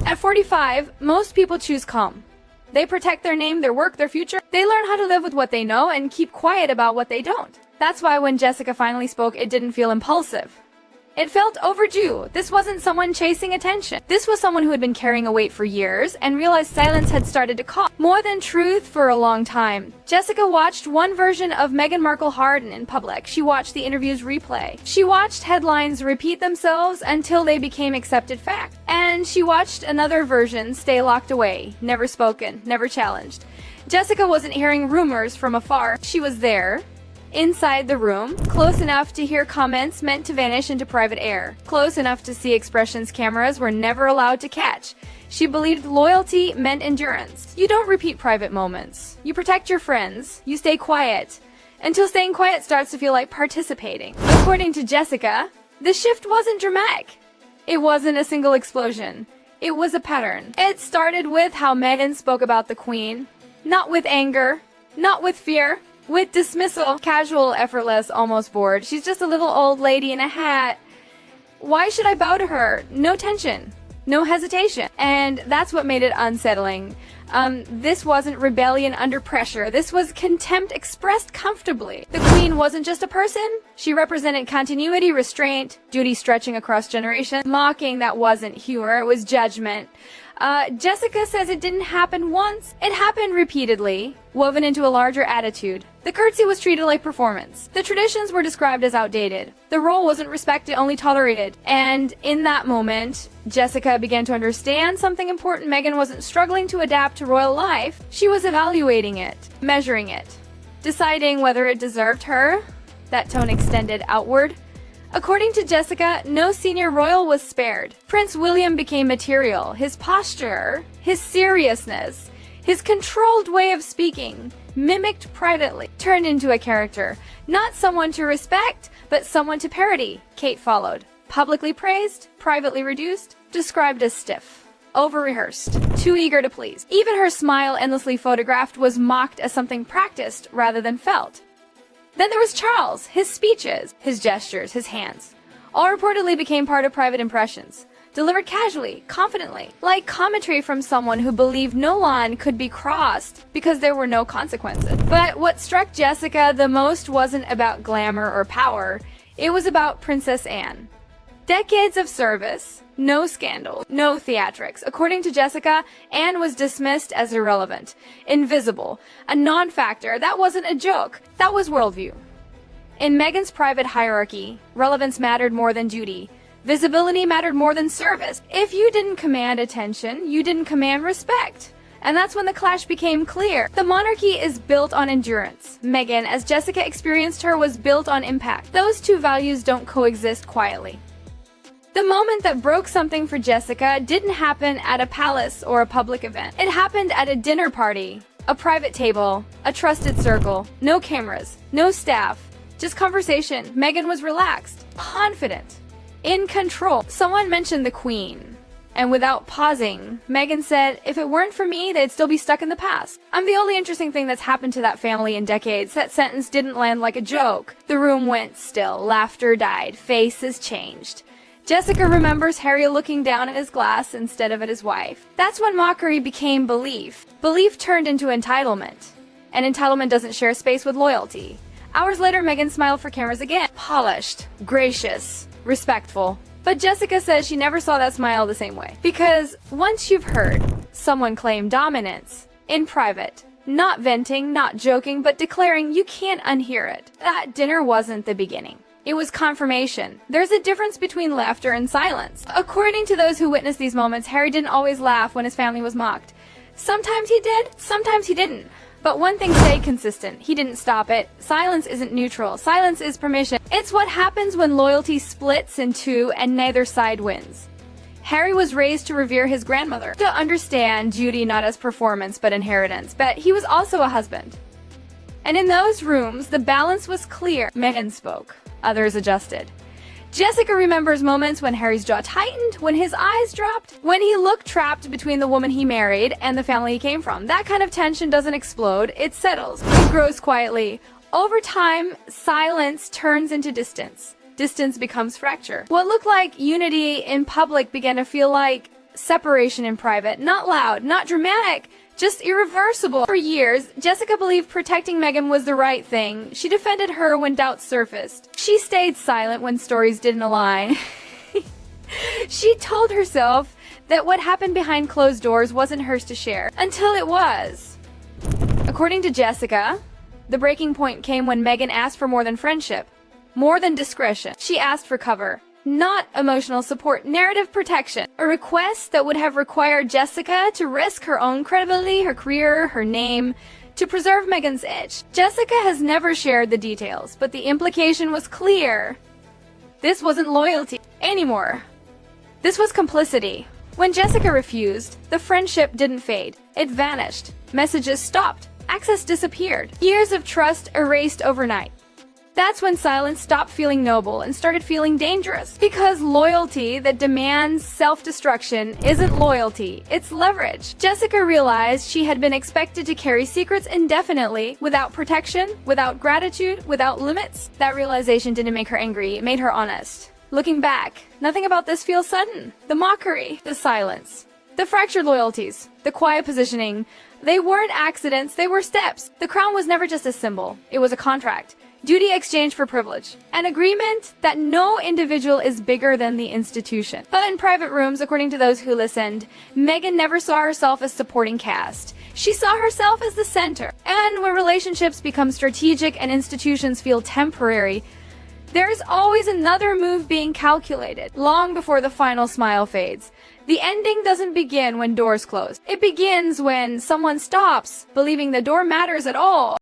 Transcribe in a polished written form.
At 45, most people choose calm. They protect their name, their work, their future. They learn how to live with what they know and keep quiet about what they don't. That's why when Jessica finally spoke, it didn't feel impulsive. It felt overdue. This wasn't someone chasing attention. This was someone who had been carrying a weight for years and realized silence had started to cost more than truth for a long time. Jessica watched one version of Meghan Markle harden in public. She watched the interviews replay. She watched headlines repeat themselves until they became accepted fact. And she watched another version stay locked away, never spoken, never challenged. Jessica wasn't hearing rumors from afar. She was there, inside the room, close enough to hear comments meant to vanish into private air, close enough to see expressions cameras were never allowed to catch. She believed loyalty meant endurance. You don't repeat private moments. You protect your friends. You stay quiet until staying quiet starts to feel like participating. According to Jessica, the shift wasn't dramatic. It wasn't a single explosion. It was a pattern. It started with how Meghan spoke about the Queen, not with anger, not with fear, with dismissal, casual, effortless, almost bored. She's just a little old lady in a hat. Why should I bow to her? No tension, no hesitation. And that's what made it unsettling. This wasn't rebellion under pressure. This was contempt expressed comfortably. The Queen wasn't just a person. She represented continuity, restraint, duty stretching across generations. Mocking that wasn't humor, it was judgment. Jessica says it didn't happen once. It happened repeatedly, woven into a larger attitude. The curtsy was treated like performance. The traditions were described as outdated. The role wasn't respected, only tolerated. And in that moment, Jessica began to understand something important. Meghan wasn't struggling to adapt to royal life. She was evaluating it, measuring it, deciding whether it deserved her. That tone extended outward. According to Jessica, no senior royal was spared. Prince William became material. His posture, his seriousness, his controlled way of speaking, mimicked privately, turned into a character. Not someone to respect, but someone to parody. Kate followed. Publicly praised, privately reduced, described as stiff, over-rehearsed, too eager to please. Even her smile, endlessly photographed, was mocked as something practiced rather than felt. Then there was Charles, his speeches, his gestures, his hands. All reportedly became part of private impressions, delivered casually, confidently, like commentary from someone who believed no line could be crossed because there were no consequences. But what struck Jessica the most wasn't about glamour or power, it was about Princess Anne. Decades of service, no scandal, no theatrics. According to Jessica, Anne was dismissed as irrelevant, invisible, a non-factor. That wasn't a joke. That was worldview. In Meghan's private hierarchy, relevance mattered more than duty. Visibility mattered more than service. If you didn't command attention, you didn't command respect. And that's when the clash became clear. The monarchy is built on endurance. Meghan, as Jessica experienced her, was built on impact. Those two values don't coexist quietly. The moment that broke something for Jessica didn't happen at a palace or a public event. It happened at a dinner party, a private table, a trusted circle. No cameras, no staff, just conversation. Meghan was relaxed, confident, in control. Someone mentioned the Queen, and without pausing, Meghan said, if it weren't for me, they'd still be stuck in the past. I'm the only interesting thing that's happened to that family in decades. That sentence didn't land like a joke. The room went still, laughter died, faces changed. Jessica remembers Harry looking down at his glass instead of at his wife. That's when mockery became belief. Belief turned into entitlement. And entitlement doesn't share space with loyalty. Hours later, Meghan smiled for cameras again. Polished, gracious, respectful. But Jessica says she never saw that smile the same way. Because once you've heard someone claim dominance in private, not venting, not joking, but declaring, you can't unhear it. That dinner wasn't the beginning. It was confirmation. There's a difference between laughter and silence. According to those who witnessed these moments, Harry didn't always laugh when his family was mocked. Sometimes he did, sometimes he didn't. But one thing stayed consistent. He didn't stop it. Silence isn't neutral. Silence is permission. It's what happens when loyalty splits in two and neither side wins. Harry was raised to revere his grandmother, to understand duty not as performance but inheritance. But he was also a husband. And in those rooms, the balance was clear. Meghan spoke. Others adjusted. Jessica remembers moments when Harry's jaw tightened, when his eyes dropped, when he looked trapped between the woman he married and the family he came from. That kind of tension doesn't explode, it settles. It grows quietly. Over time, silence turns into distance. distance becomes fracture. What looked like unity in public began to feel like separation in private. Not loud, not dramatic, just irreversible. For years, Jessica believed protecting Meghan was the right thing. She defended her when doubts surfaced. She stayed silent when stories didn't align. She told herself that what happened behind closed doors wasn't hers to share, until it was. According to Jessica, the breaking point came when Meghan asked for more than friendship, more than discretion. She asked for cover, not emotional support, narrative protection. A request that would have required Jessica to risk her own credibility, her career, her name, to preserve Meghan's image. Jessica has never shared the details, but the implication was clear. This wasn't loyalty anymore. This was complicity. When Jessica refused, the friendship didn't fade. It vanished. Messages stopped. Access disappeared. Years of trust erased overnight. That's when silence stopped feeling noble and started feeling dangerous. Because loyalty that demands self-destruction isn't loyalty, it's leverage. Jessica realized she had been expected to carry secrets indefinitely, without protection, without gratitude, without limits. That realization didn't make her angry, it made her honest. Looking back, nothing about this feels sudden. The mockery, the silence, the fractured loyalties, the quiet positioning, they weren't accidents, they were steps. The crown was never just a symbol, it was a contract. Duty exchanged for privilege. An agreement that no individual is bigger than the institution. But in private rooms, according to those who listened, Meghan never saw herself as supporting cast. She saw herself as the center. And when relationships become strategic and institutions feel temporary, there's always another move being calculated, long before the final smile fades. The ending doesn't begin when doors close. It begins when someone stops believing the door matters at all.